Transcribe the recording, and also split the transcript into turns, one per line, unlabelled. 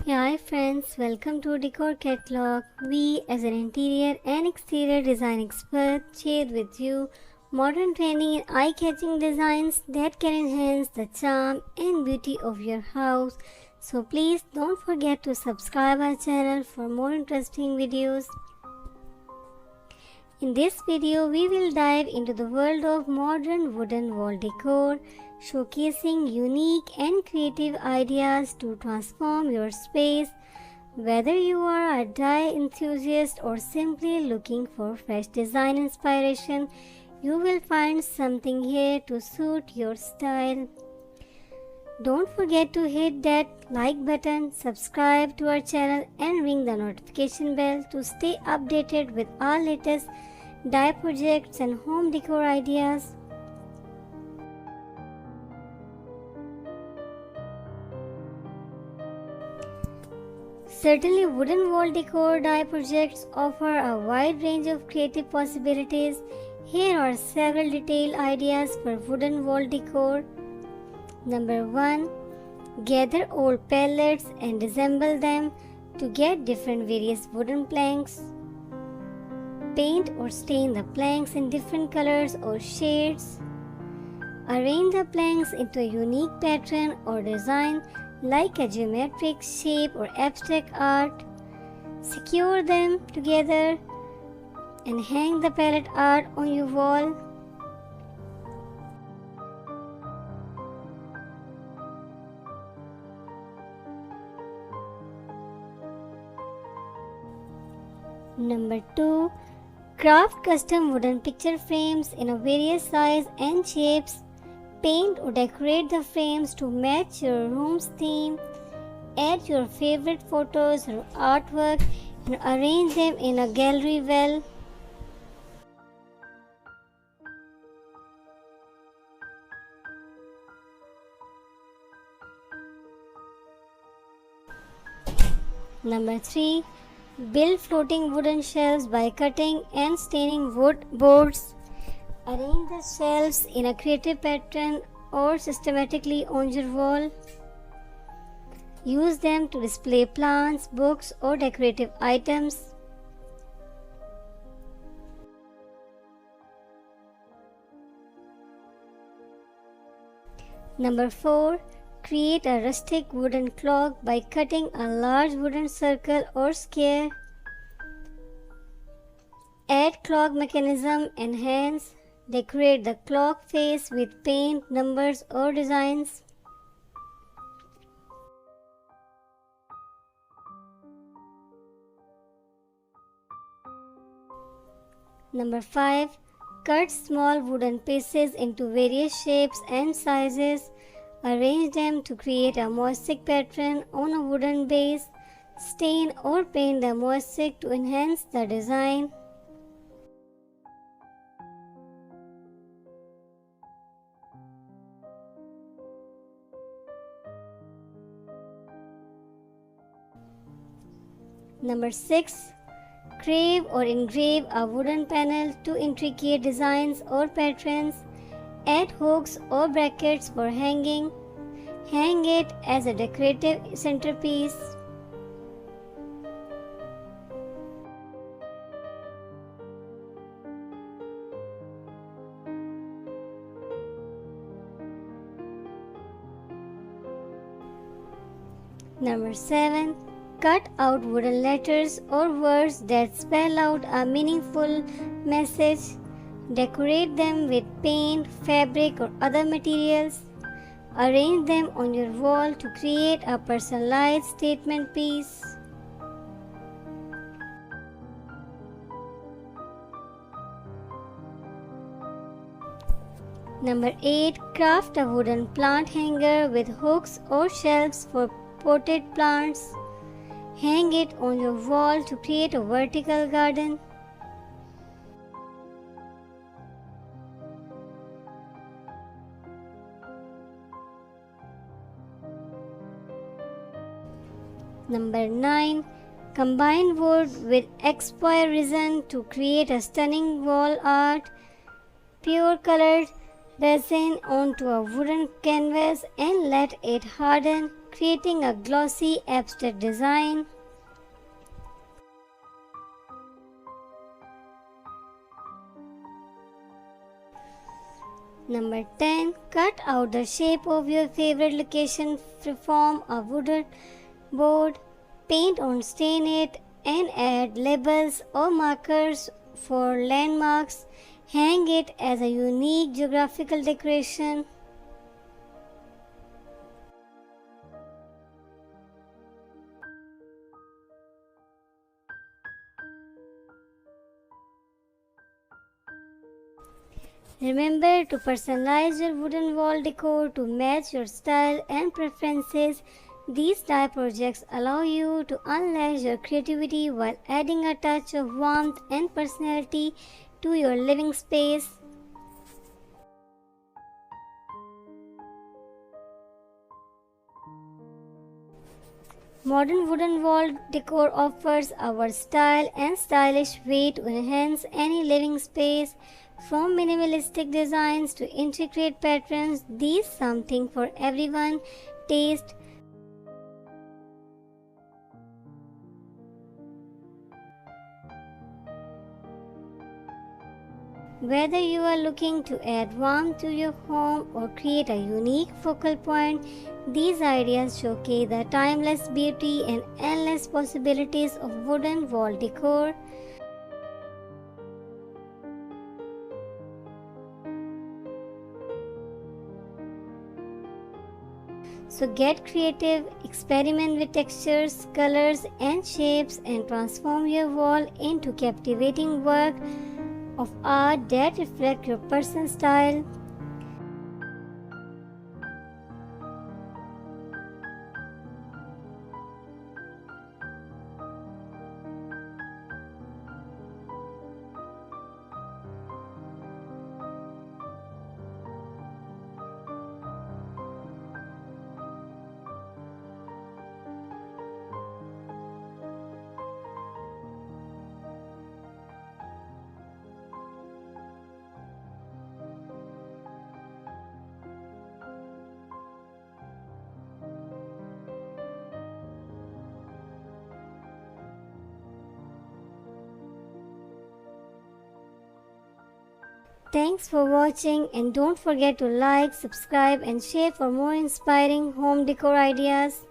Yeah, hi friends, welcome to Decor Catalog. We, as an interior and exterior design expert, share with you modern trending and eye-catching designs that can enhance the charm and beauty of your house. So please don't forget to subscribe our channel for more interesting videos. In this video, we will dive into the world of modern wooden wall decor, showcasing unique and creative ideas to transform your space. Whether you are a DIY enthusiast or simply looking for fresh design inspiration, you will find something here to suit your style. Don't forget to hit that like button, subscribe to our channel and ring the notification bell to stay updated with our latest DIY projects and home decor ideas. Certainly, wooden wall decor DIY projects offer a wide range of creative possibilities. Here are several detailed ideas for wooden wall decor. Number 1. Gather old pallets and assemble them to get different various wooden planks. Paint or stain the planks in different colors or shades. Arrange the planks into a unique pattern or design like a geometric shape or abstract art. Secure them together and hang the palette art on your wall. Number 2. Craft custom wooden picture frames in a various size and shapes. Paint or decorate the frames to match your room's theme. Add your favorite photos or artwork and arrange them in a gallery well. Number 3. Build floating wooden shelves by cutting and staining wood boards. Arrange the shelves in a creative pattern or systematically on your wall. Use them to display plants, books, or decorative items. Number 4. Create a rustic wooden clock by cutting a large wooden circle or square. Add clock mechanism and hands. Decorate the clock face with paint, numbers, or designs. Number 5. Cut small wooden pieces into various shapes and sizes. Arrange them to create a mosaic pattern on a wooden base. Stain or paint the mosaic to enhance the design. Number 6. Carve or engrave a wooden panel to intricate designs or patterns. Add hooks or brackets for hanging. Hang it as a decorative centerpiece. Number 7. Cut out wooden letters or words that spell out a meaningful message. Decorate them with paint, fabric, or other materials. Arrange them on your wall to create a personalized statement piece. Number 8. Craft a wooden plant hanger with hooks or shelves for potted plants. Hang it on your wall to create a vertical garden. Number 9. Combine wood with expired resin to create a stunning wall art. Pure colored resin onto a wooden canvas and let it harden, creating a glossy abstract design. Number 10. Cut out the shape of your favorite location, form a wooden board, paint or stain it, and add labels or markers for landmarks. Hang it as a unique geographical decoration. Remember to personalize your wooden wall decor to match your style and preferences. These dye projects allow you to unleash your creativity while adding a touch of warmth and personality to your living space. Modern wooden wall decor offers a versatile and stylish way to enhance any living space. From minimalistic designs to intricate patterns, these something for everyone taste. Whether you are looking to add warmth to your home or create a unique focal point, these ideas showcase the timeless beauty and endless possibilities of wooden wall decor. So get creative, experiment with textures, colors, and shapes, and transform your wall into captivating work of art that reflect your personal style. Thanks for watching, and don't forget to like, subscribe, and share for more inspiring home decor ideas.